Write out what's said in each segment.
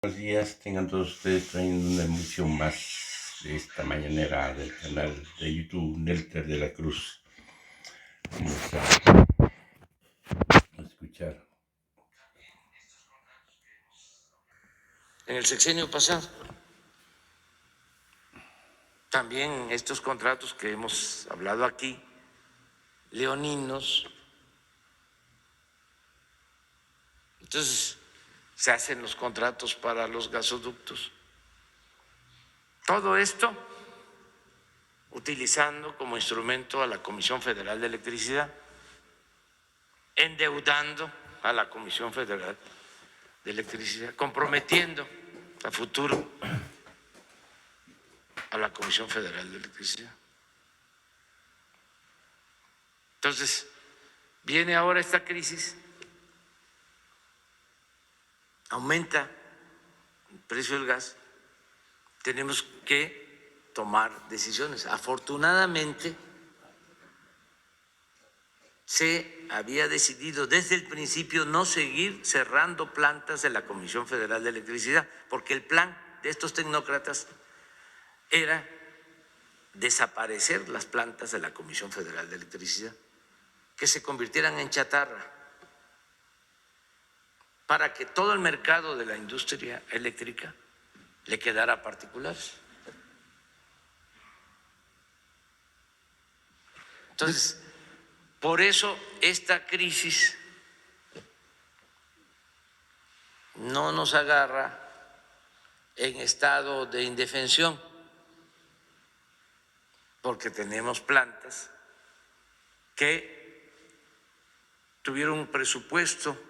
buenos días. Tengan todos ustedes trayendo una emisión más de esta mañanera del canal de YouTube Nelter de la Cruz. Vamos a escuchar. En el sexenio pasado, también estos contratos que hemos hablado aquí, leoninos, entonces se hacen los contratos para los gasoductos. Todo esto utilizando como instrumento a la Comisión Federal de Electricidad, endeudando a la Comisión Federal de Electricidad, comprometiendo a futuro a la Comisión Federal de Electricidad. Entonces, viene ahora esta crisis, aumenta el precio del gas, tenemos que tomar decisiones. Afortunadamente, se había decidido desde el principio no seguir cerrando plantas de la Comisión Federal de Electricidad, porque el plan de estos tecnócratas era desaparecer las plantas de la Comisión Federal de Electricidad, que se convirtieran en chatarra, para que todo el mercado de la industria eléctrica le quedara a particulares. Entonces, por eso esta crisis no nos agarra en estado de indefensión, porque tenemos plantas que tuvieron un presupuesto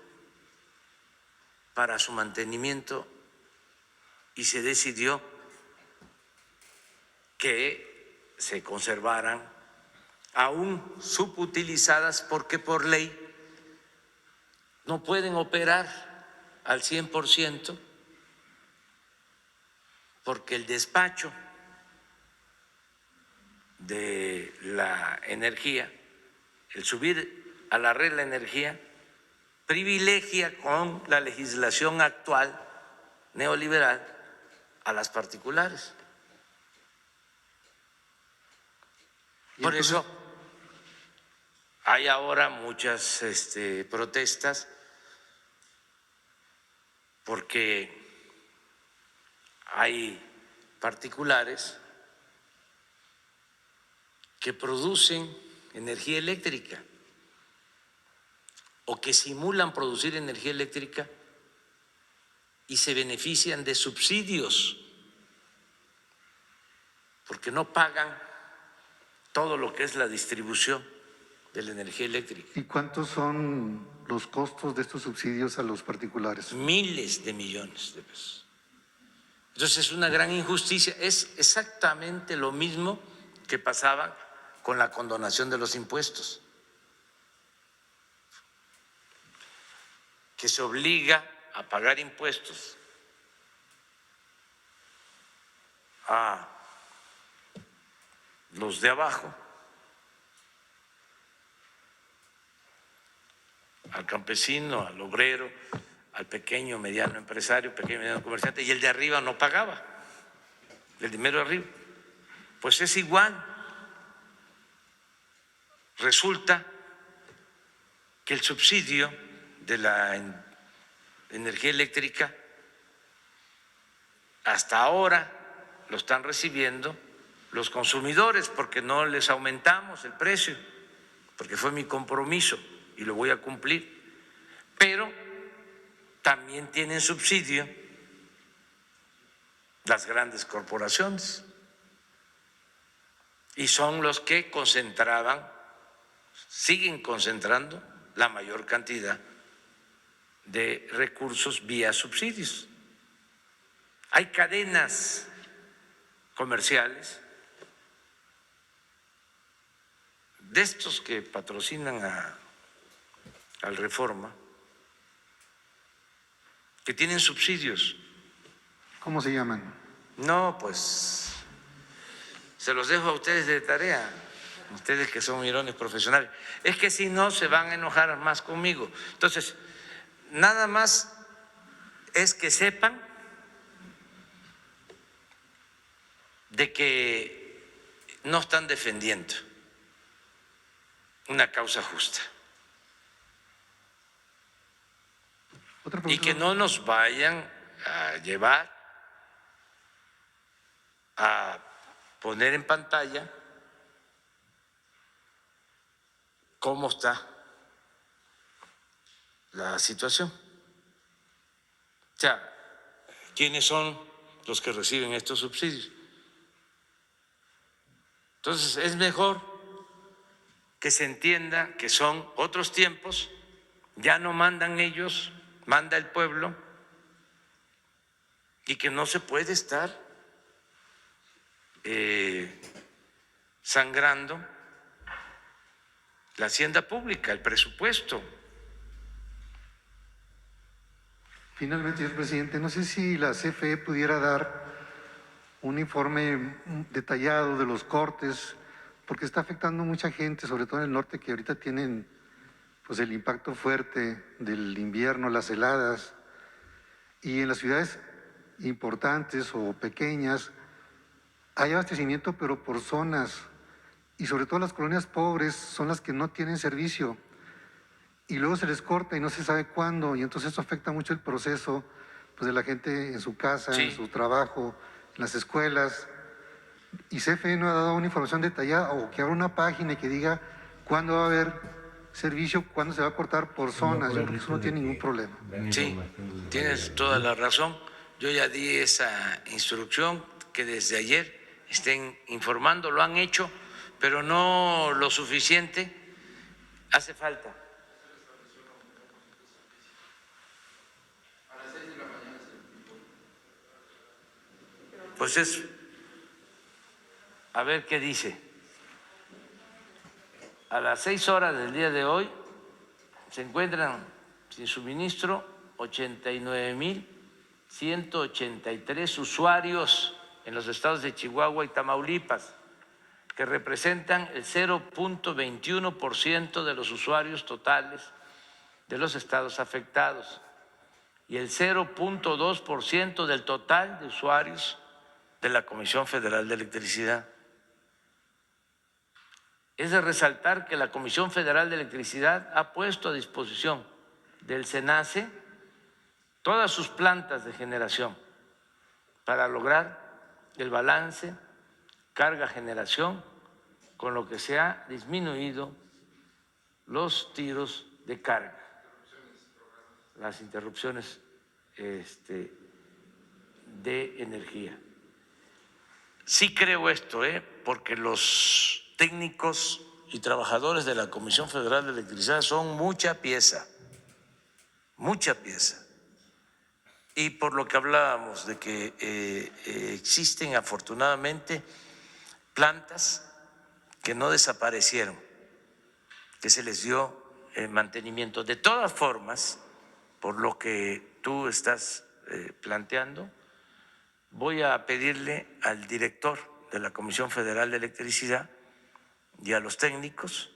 para su mantenimiento y se decidió que se conservaran aún subutilizadas, porque por ley no pueden operar al 100%, porque el despacho de la energía, el subir a la red la energía, privilegia con la legislación actual neoliberal a las particulares. Por eso hay ahora muchas protestas, porque hay particulares que producen energía eléctrica o que simulan producir energía eléctrica y se benefician de subsidios, porque no pagan todo lo que es la distribución de la energía eléctrica. ¿Y cuántos son los costos de estos subsidios a los particulares? Miles de millones de pesos. Entonces es una gran injusticia. Es exactamente lo mismo que pasaba con la condonación de los impuestos, que se obliga a pagar impuestos a los de abajo, al campesino, al obrero, al pequeño, mediano empresario, pequeño, mediano comerciante, y el de arriba no pagaba, el de mero arriba. Pues es igual. Resulta que el subsidio de la energía eléctrica hasta ahora lo están recibiendo los consumidores, porque no les aumentamos el precio, porque fue mi compromiso y lo voy a cumplir, pero también tienen subsidio las grandes corporaciones y son los que concentraban, siguen concentrando la mayor cantidad de recursos vía subsidios. Hay cadenas comerciales de estos que patrocinan al Reforma, que tienen subsidios. ¿Cómo se llaman? No, pues se los dejo a ustedes de tarea, ustedes que son mirones profesionales. Es que si no se van a enojar más conmigo. Entonces, nada más es que sepan de que no están defendiendo una causa justa Otra y pregunta. que no nos vayan a llevar a poner en pantalla cómo está la situación. O sea, ¿quiénes son los que reciben estos subsidios? Entonces, es mejor que se entienda que son otros tiempos, ya no mandan ellos, manda el pueblo, y que no se puede estar sangrando la hacienda pública, el presupuesto. Finalmente, señor presidente, no sé si la CFE pudiera dar un informe detallado de los cortes, porque está afectando a mucha gente, sobre todo en el norte, que ahorita tienen pues el impacto fuerte del invierno, las heladas, y en las ciudades importantes o pequeñas hay abastecimiento, pero por zonas, y sobre todo las colonias pobres son las que no tienen servicio, y luego se les corta y no se sabe cuándo, y entonces eso afecta mucho el proceso pues, de la gente en su casa, Sí. en su trabajo, en las escuelas. Y CFE no ha dado una información detallada o que abra una página y que diga cuándo va a haber servicio, cuándo se va a cortar por zonas. Yo creo que eso no tiene ningún problema. Sí, tienes toda la razón. Yo ya di esa instrucción que desde ayer estén informando, lo han hecho, pero no lo suficiente. Hace falta. Pues es, a ver qué dice. A las 6 horas del día de hoy se encuentran sin suministro 89,183 usuarios en los estados de Chihuahua y Tamaulipas, que representan el 0.21% de los usuarios totales de los estados afectados y el 0.2% del total de usuarios de la Comisión Federal de Electricidad. Es de resaltar que la Comisión Federal de Electricidad ha puesto a disposición del SENACE todas sus plantas de generación para lograr el balance carga-generación, con lo que se ha disminuido los tiros de carga, las interrupciones de energía. Sí creo esto, porque los técnicos y trabajadores de la Comisión Federal de Electricidad son mucha pieza, mucha pieza. Y por lo que hablábamos de que existen afortunadamente plantas que no desaparecieron, que se les dio mantenimiento. De todas formas, por lo que tú estás planteando, voy a pedirle al director de la Comisión Federal de Electricidad y a los técnicos,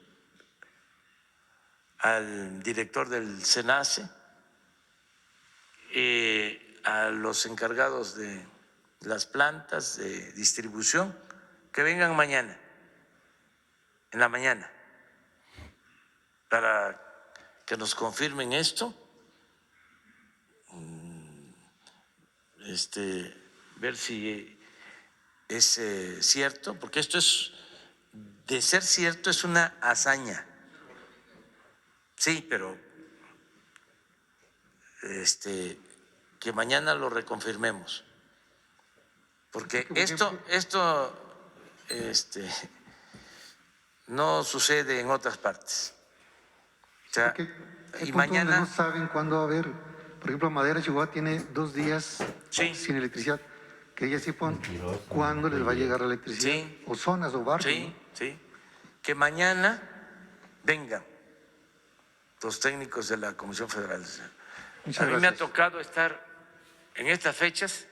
al director del SENACE, a los encargados de las plantas de distribución, que vengan mañana, en la mañana, para que nos confirmen esto, ver si es cierto, porque esto es, de ser cierto, es una hazaña. Sí, pero que mañana lo reconfirmemos, porque esto no sucede en otras partes. O sea, Porque hay y puntos donde mañana no saben cuándo va a haber. Por ejemplo, Madera, Chihuahua tiene 2 días Sí. sin electricidad. Que ya sepan cuándo les va a llegar la electricidad. Sí. O zonas o barrios. sí, ¿no? sí, que mañana vengan los técnicos de la Comisión Federal. Muchas A mí me ha gracias. tocado estar en estas fechas,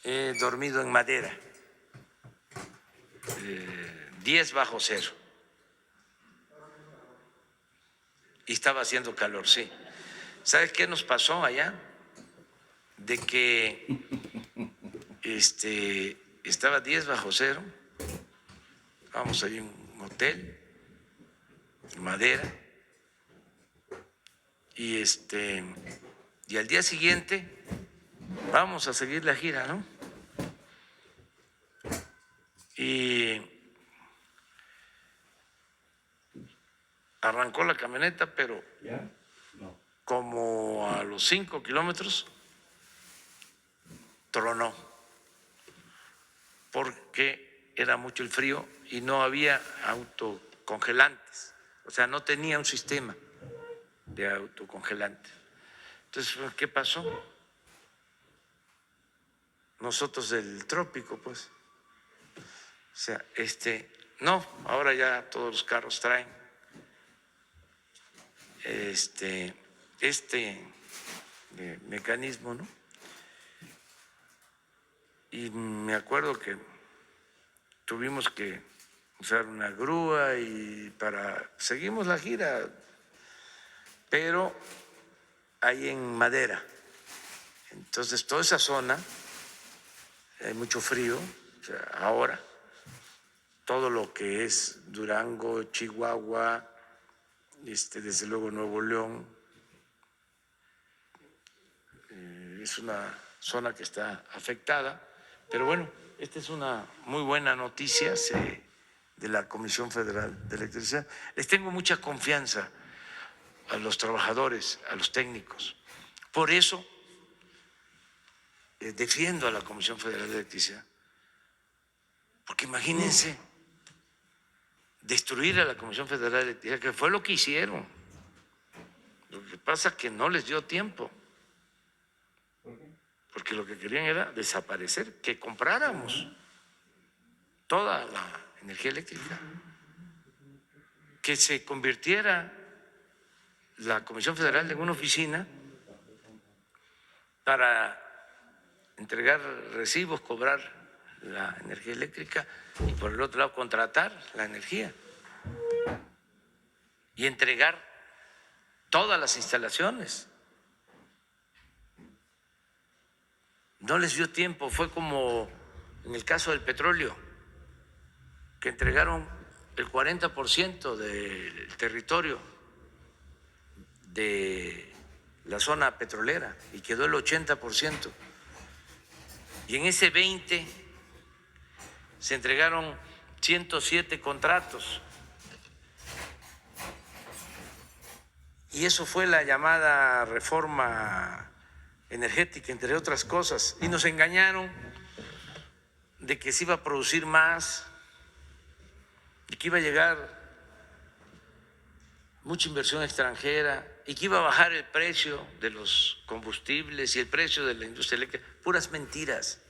he dormido en Madera, 10 bajo cero, y estaba haciendo calor, sí. ¿Sabes qué nos pasó allá? De que estaba 10 bajo cero. Vamos ahí a un hotel, madera, y al día siguiente vamos a seguir la gira, ¿no? Y arrancó la camioneta, pero como a los 5 kilómetros tronó, porque era mucho el frío y no había autocongelantes, o sea, no tenía un sistema de autocongelantes. Entonces, ¿qué pasó? Nosotros del trópico, pues, o sea, no, ahora ya todos los carros traen mecanismo, ¿no? Y me acuerdo que tuvimos que usar una grúa y seguimos la gira, pero ahí en madera. Entonces, toda esa zona, hay mucho frío, o sea, ahora, todo lo que es Durango, Chihuahua, desde luego Nuevo León, es una zona que está afectada, pero bueno, esta es una muy buena noticia de la Comisión Federal de Electricidad. Les tengo mucha confianza a los trabajadores, a los técnicos. Por eso defiendo a la Comisión Federal de Electricidad, porque imagínense destruir a la Comisión Federal de Electricidad, que fue lo que hicieron. Lo que pasa es que no les dio tiempo, porque lo que querían era desaparecer, que compráramos toda la energía eléctrica, que se convirtiera la Comisión Federal en una oficina para entregar recibos, cobrar la energía eléctrica y por el otro lado contratar la energía y entregar todas las instalaciones. No les dio tiempo, fue como en el caso del petróleo, que entregaron el 40% del territorio de la zona petrolera y quedó el 80%. Y en ese 20 se entregaron 107 contratos. Y eso fue la llamada reforma energética, entre otras cosas. Y nos engañaron de que se iba a producir más y que iba a llegar mucha inversión extranjera y que iba a bajar el precio de los combustibles y el precio de la industria eléctrica. Puras mentiras.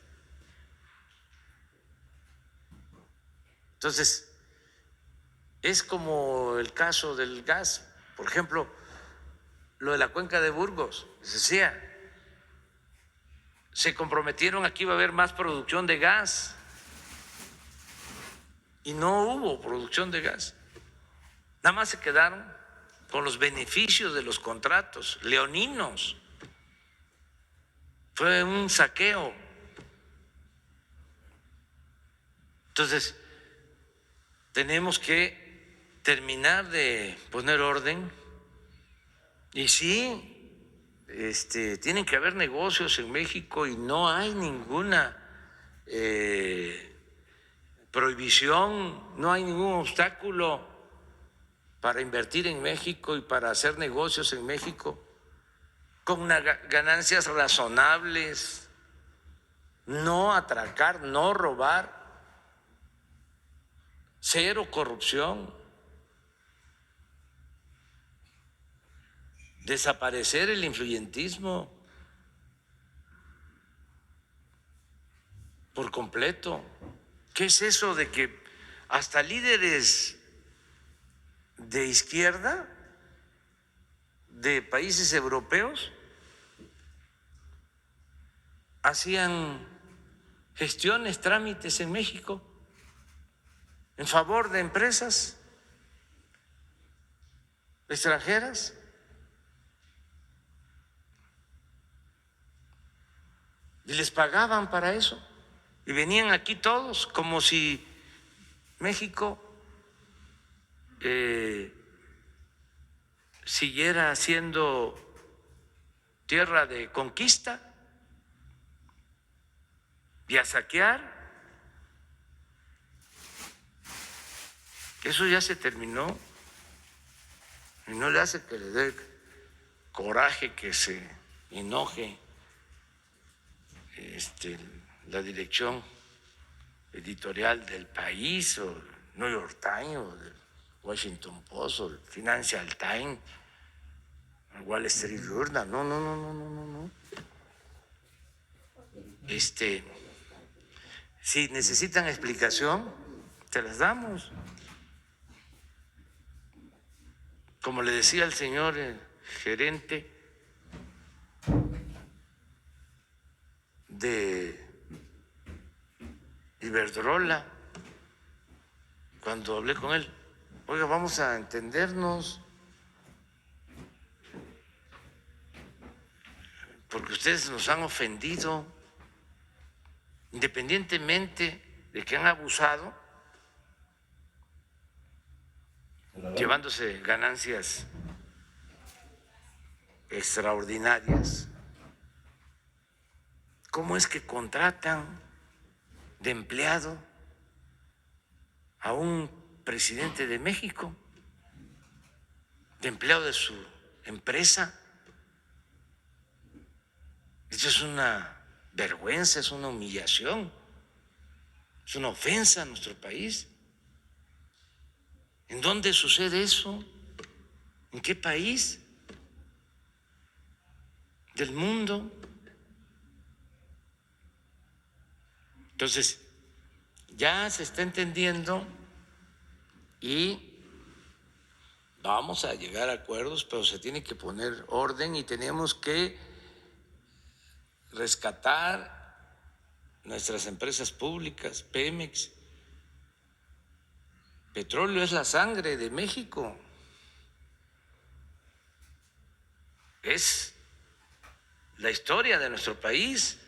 Entonces, es como el caso del gas. Por ejemplo, lo de la cuenca de Burgos, se decía, se comprometieron a que iba a haber más producción de gas y no hubo producción de gas. Nada más se quedaron con los beneficios de los contratos leoninos. Fue un saqueo. Entonces, tenemos que terminar de poner orden y sí, tienen que haber negocios en México y no hay ninguna prohibición, no hay ningún obstáculo para invertir en México y para hacer negocios en México con ganancias razonables, no atracar, no robar, cero corrupción, desaparecer el influyentismo por completo. ¿Qué es eso de que hasta líderes de izquierda de países europeos hacían gestiones, trámites en México en favor de empresas extranjeras? Y les pagaban para eso. Y venían aquí todos como si México siguiera siendo tierra de conquista y a saquear. Eso ya se terminó y no le hace que le dé coraje, que se enoje la dirección editorial del País o el New York Times o el Washington Post o el Financial Times, el Wall Street Journal. No. Si necesitan explicación, te las damos. Como le decía el señor gerente de Iberdrola, cuando hablé con él, oiga, vamos a entendernos, porque ustedes nos han ofendido, independientemente de que han abusado, llevándose ganancias extraordinarias. ¿Cómo es que contratan de empleado a un presidente de México, de empleado de su empresa? Eso es una vergüenza, es una humillación, es una ofensa a nuestro país. ¿En dónde sucede eso? ¿En qué país del mundo? Entonces, ya se está entendiendo y vamos a llegar a acuerdos, pero se tiene que poner orden y tenemos que rescatar nuestras empresas públicas. Pemex, petróleo es la sangre de México, es la historia de nuestro país.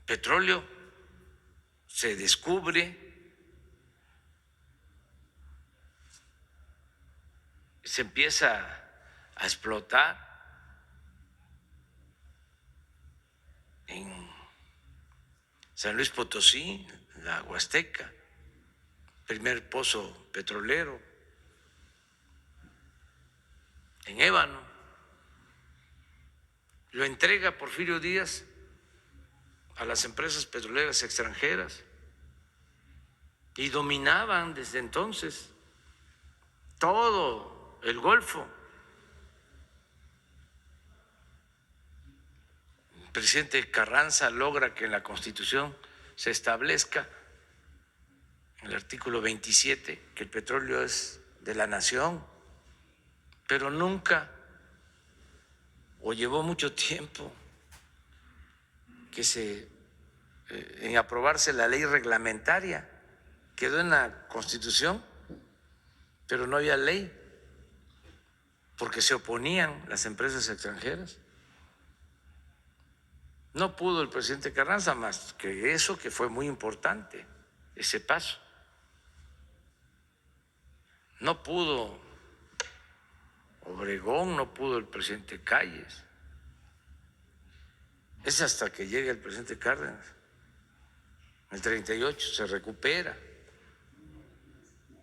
Petróleo se descubre, se empieza a explotar en San Luis Potosí, la Huasteca, primer pozo petrolero, en Ébano, lo entrega Porfirio Díaz a las empresas petroleras extranjeras y dominaban desde entonces todo el Golfo. El presidente Carranza logra que en la Constitución se establezca, en el artículo 27, que el petróleo es de la nación, pero nunca, o llevó mucho tiempo en aprobarse la ley reglamentaria. Quedó en la Constitución, pero no había ley, porque se oponían las empresas extranjeras. No pudo el presidente Carranza más que eso, que fue muy importante, ese paso. No pudo Obregón, no pudo el presidente Calles. Es hasta que llega el presidente Cárdenas. En el 38 se recupera.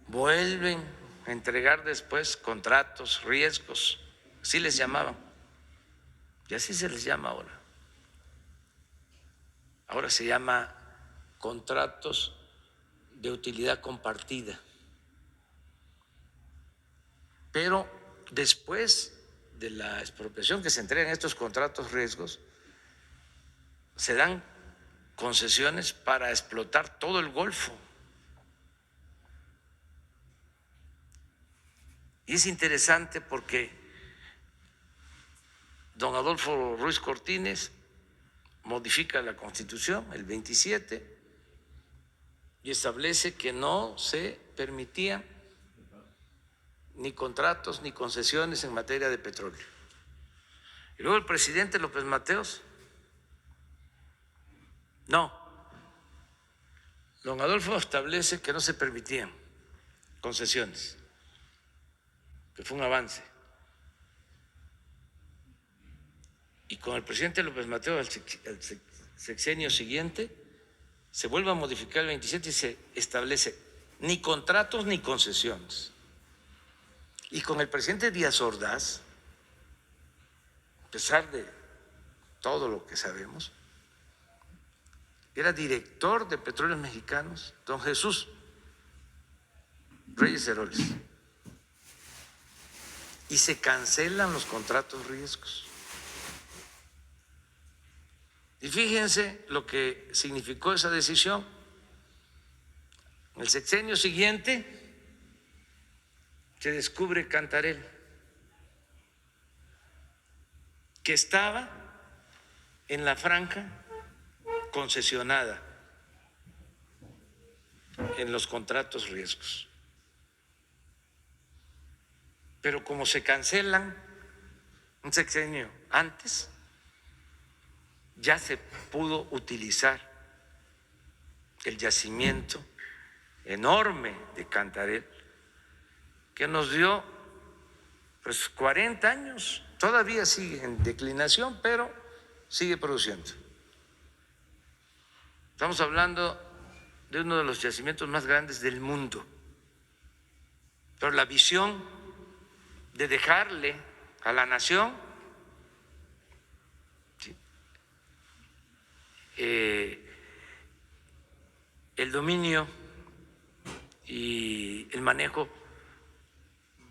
Vuelven a entregar después contratos, riesgos, así les llamaban. Y así se les llama ahora. Ahora se llama contratos de utilidad compartida. Pero después de la expropiación que se entregan estos contratos riesgos, se dan concesiones para explotar todo el Golfo. Y es interesante porque don Adolfo Ruiz Cortines modifica la Constitución, el 27, y establece que no se permitían ni contratos ni concesiones en materia de petróleo. Y luego el presidente López Mateos No. Don Adolfo establece que no se permitían concesiones, que fue un avance. Y con el presidente López Mateo, el sexenio siguiente, se vuelve a modificar el 27 y se establece ni contratos ni concesiones. Y con el presidente Díaz Ordaz, a pesar de todo lo que sabemos, era director de Petróleos Mexicanos, don Jesús Reyes Heroles. Y se cancelan los contratos riesgos. Y fíjense lo que significó esa decisión. En el sexenio siguiente se descubre Cantarell, que estaba en la franja concesionada en los contratos riesgos. Pero como se cancelan un sexenio antes, ya se pudo utilizar el yacimiento enorme de Cantarell, que nos dio pues 40 años, todavía sigue en declinación, pero sigue produciendo. Estamos hablando de uno de los yacimientos más grandes del mundo, pero la visión de dejarle a la nación el dominio y el manejo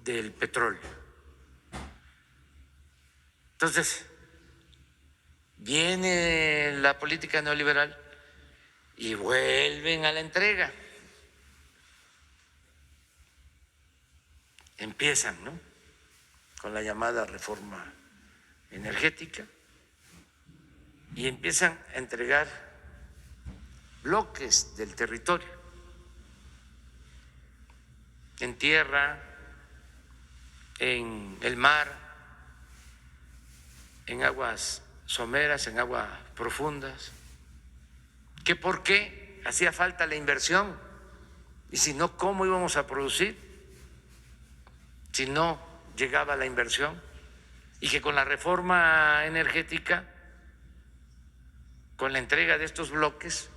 del petróleo. Entonces, viene la política neoliberal y vuelven a la entrega. Empiezan, ¿no?, con la llamada reforma energética y empiezan a entregar bloques del territorio en tierra, en el mar, en aguas someras, en aguas profundas. ¿Que por qué hacía falta la inversión? Y si no, ¿cómo íbamos a producir si no llegaba la inversión? Y que con la reforma energética, con la entrega de estos bloques,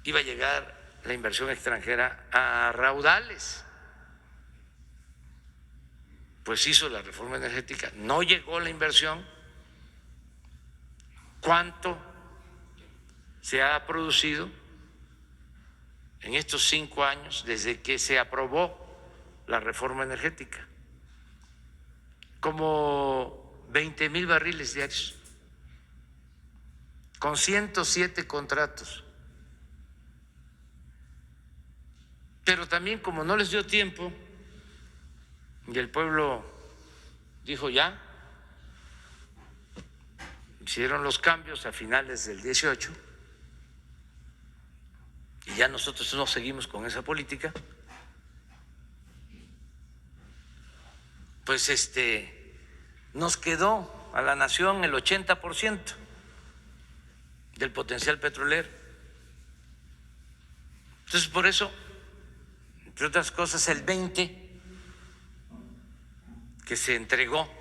iba a llegar la inversión extranjera a raudales. Pues hizo la reforma energética, no llegó la inversión. ¿Cuánto se ha producido en estos 5 años desde que se aprobó la reforma energética? Como 20,000 barriles diarios, con 107 contratos. Pero también, como no les dio tiempo y el pueblo dijo ya, hicieron los cambios a finales del 18 y ya nosotros no seguimos con esa política, pues nos quedó a la nación el 80% del potencial petrolero. Entonces, por eso, entre otras cosas, el 20% que se entregó,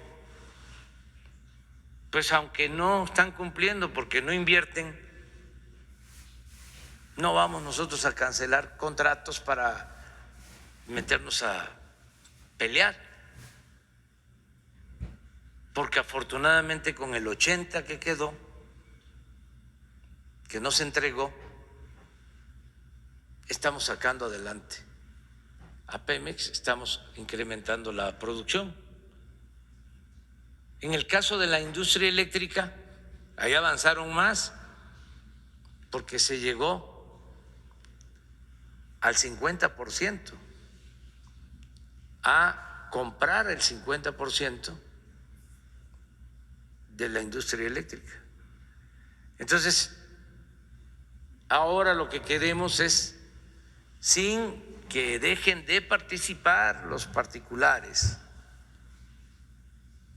pues aunque no están cumpliendo porque no invierten, no vamos nosotros a cancelar contratos para meternos a pelear, porque afortunadamente con el 80% que quedó, que no se entregó, estamos sacando adelante a Pemex, estamos incrementando la producción. En el caso de la industria eléctrica, ahí avanzaron más, porque se llegó al 50%, a comprar el 50% de la industria eléctrica. Entonces, ahora lo que queremos es, sin que dejen de participar los particulares,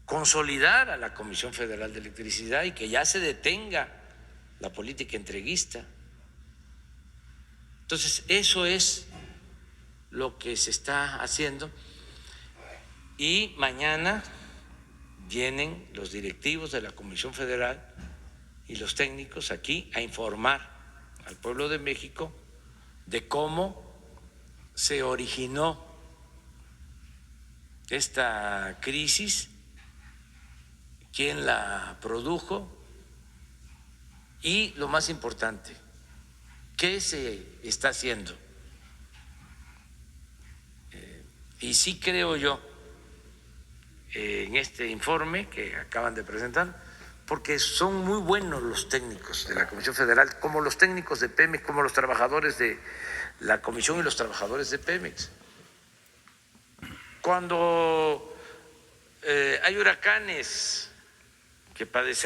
consolidar a la Comisión Federal de Electricidad y que ya se detenga la política entreguista. Entonces, eso es lo que se está haciendo y mañana vienen los directivos de la Comisión Federal y los técnicos aquí a informar al pueblo de México de cómo se originó esta crisis, quién la produjo y, lo más importante, qué se está haciendo. Y sí creo yo en este informe que acaban de presentar, porque son muy buenos los técnicos de la Comisión Federal, como los técnicos de Pemex, como los trabajadores de la Comisión y los trabajadores de Pemex. Cuando hay huracanes que padecemos,